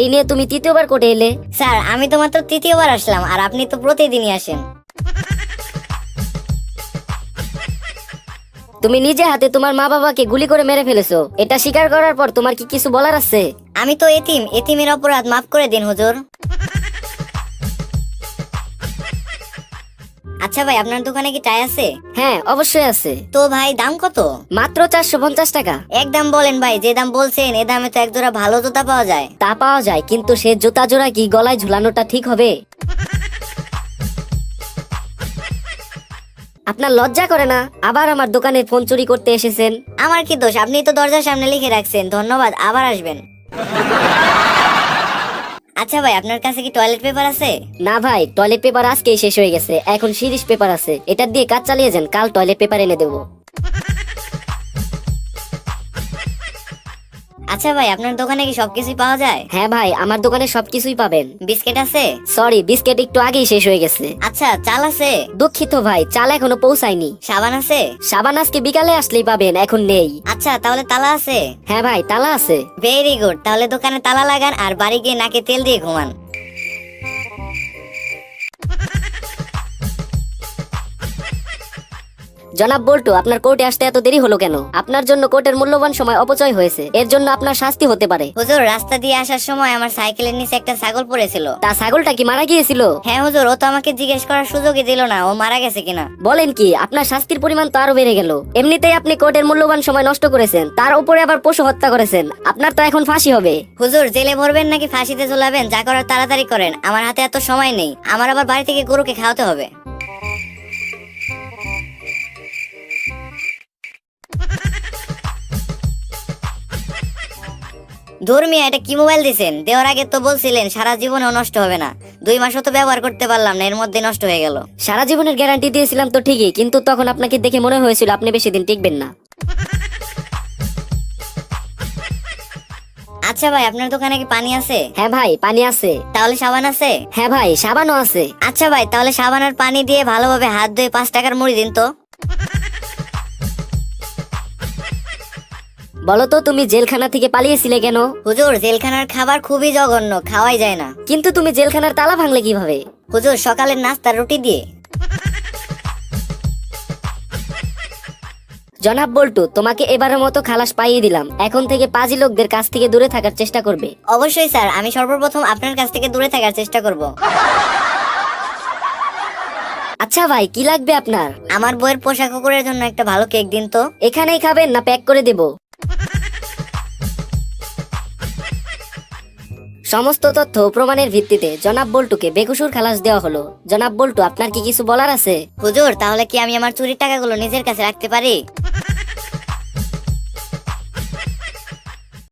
এই নিয়ে তুমি তৃতীয়বার কোর্টে এলে? স্যার আমি তো মাত্র তৃতীয়বার আসলাম, আর আপনি তো প্রতিদিনই আসেন। তুমি নিজে হাতে তোমার মা বাবাকে গুলি করে মেরে ফেলেছো, এটা স্বীকার করার পর তোমার কি কিছু বলার আছে? আমি তো এতিম, এতিমের অপরাধ মাফ করে দিন হুজুর। আচ্ছা ভাই, আপনার দোকানে কি টাই আছে? হ্যাঁ অবশ্যই আছে। তো ভাই দাম কত? মাত্র 450 টাকা। একদম বলেন ভাই, যে দাম বলছেন এ দামে তো এক জোড়া ভালো জুতা পাওয়া যায়। তা পাওয়া যায়, কিন্তু সে জুতা জোড়া কি গলায় ঝুলানোটা ঠিক হবে? আপনার লজ্জা করে না? আবার আমার দোকানে ফোন চুরি করতে এসেছেন। আমার কি দোষ? আপনি তো দরজার সামনে লিখে রাখছেন ধন্যবাদ, আবার আসবেন। আচ্ছা ভাই, আপনার কাছে কি টয়লেট পেপার আছে? না ভাই, টয়লেট পেপার আজকেই শেষ হয়ে গেছে, এখন সিরিজ পেপার আছে, এটা দিয়ে কাজ চালিয়ে যান, কাল টয়লেট পেপার এনে দেবো। আচ্ছা ভাই, আপনার দোকানে কি সবকিছুই পাওয়া যায়? হ্যাঁ ভাই, আমার দোকানে সবকিছুই পাবেন। বিস্কিট আছে? সরি, বিস্কিট একটু আগেই শেষ হয়ে গেছে। আচ্ছা, চাল আছে? দুঃখিত ভাই, চাল এখনো পৌঁছায়নি। সাবান আছে? সাবান আজকে বিকালে আসলেই পাবেন, এখন নেই। আচ্ছা, তাহলে তালা আছে? হ্যাঁ ভাই, তালা আছে। ভেরি গুড, তাহলে দোকানে তালা লাগান আর বাড়ি গিয়ে নাকে তেল দিয়ে ঘুমান। জনাব বল্টু, আপনার কোর্টে আসতে এত দেরি হলো কেন? আপনার জন্য কোর্টের মূল্যবান সময় অপচয় হয়েছে, এর জন্য আপনার শাস্তি হতে পারে। হুজুর, রাস্তা দিয়ে আসার সময় আমার সাইকেলের নিচে একটা ছাগল পড়েছিল। তা ছাগলটা কি মারা গিয়েছিল? হ্যাঁ হুজুর, ও তো আমাকে জিজ্ঞেস করার সুযোগই দিল না ও মারা গেছে কিনা। বলেন কি? আপনার শাস্তির পরিমাণ তো আরো বেড়ে গেল। এমনিতেই আপনি কোর্টের মূল্যবান সময় নষ্ট করেছেন, তার উপরে আবার পশু হত্যা করেছেন, আপনার তো এখন ফাঁসি হবে। হুজুর, জেলে ভরবেন নাকি ফাঁসিতে ঝুলাবেন? যা করার তাড়াতাড়ি করেন, আমার হাতে এত সময় নেই, আমার আবার বাড়ি থেকে গরুকে খাওয়াতে হবে। ধর্মিয়া, এটা কি মোবাইল দিছেন? দেওয়ার আগে তো বলছিলেন সারা জীবনেও নষ্ট হবে না। 2 মাসও তো ব্যবহার করতে পারলাম না, এর মধ্যে নষ্ট হয়ে গেল। সারা জীবনের গ্যারান্টি দিয়েছিলাম তো ঠিকই, কিন্তু তখন আপনাকে দেখে মনে হয়েছিল আপনি বেশি দিন টিকবেন না। আচ্ছা ভাই, আপনার দোকানে কি পানি আছে? হ্যাঁ ভাই, পানি আছে। তাহলে সাবান আছে? হ্যাঁ ভাই, সাবানও আছে। আচ্ছা ভাই, তাহলে সাবান আর পানি দিয়ে ভালোভাবে হাত ধুয়ে 5 টাকার মুড়ি দিন তো। বলো তো, তুমি জেলখানা থেকে পালিয়েছিলে কেন? হুজুর, জেলখানার খাবার খুবই জঘন্য, খাওয়াই যায় না। কিন্তু তুমি জেলখানার তালা ভাঙলে কিভাবে? হুজুর, সকালের নাস্তা রুটি দিয়ে। জনাব বল্টু, তোমাকে এবারের মতো খালাস পাইয়ে দিলাম, এখন থেকে পাজি লোকদের কাছ থেকে দূরে থাকার চেষ্টা করবে। অবশ্যই স্যার, আমি সর্বপ্রথম আপনার কাছ থেকে দূরে থাকার চেষ্টা করব। আচ্ছা ভাই, কি লাগবে আপনার? আমার বইয়ের পোশাক কুকুরের জন্য একটা ভালো কেক দিন তো। এখানেই খাবেন না প্যাক করে দেব? সমস্ত তথ্য ও প্রমাণের ভিত্তিতে জনাব বল্টুকে বেকসুর খালাস দেওয়া হলো। জনাব বল্টু, আপনার কি কিছু বলার আছে? হুজুর, তাহলে কি আমি আমার চুরির টাকাগুলো নিজের কাছে রাখতে পারি?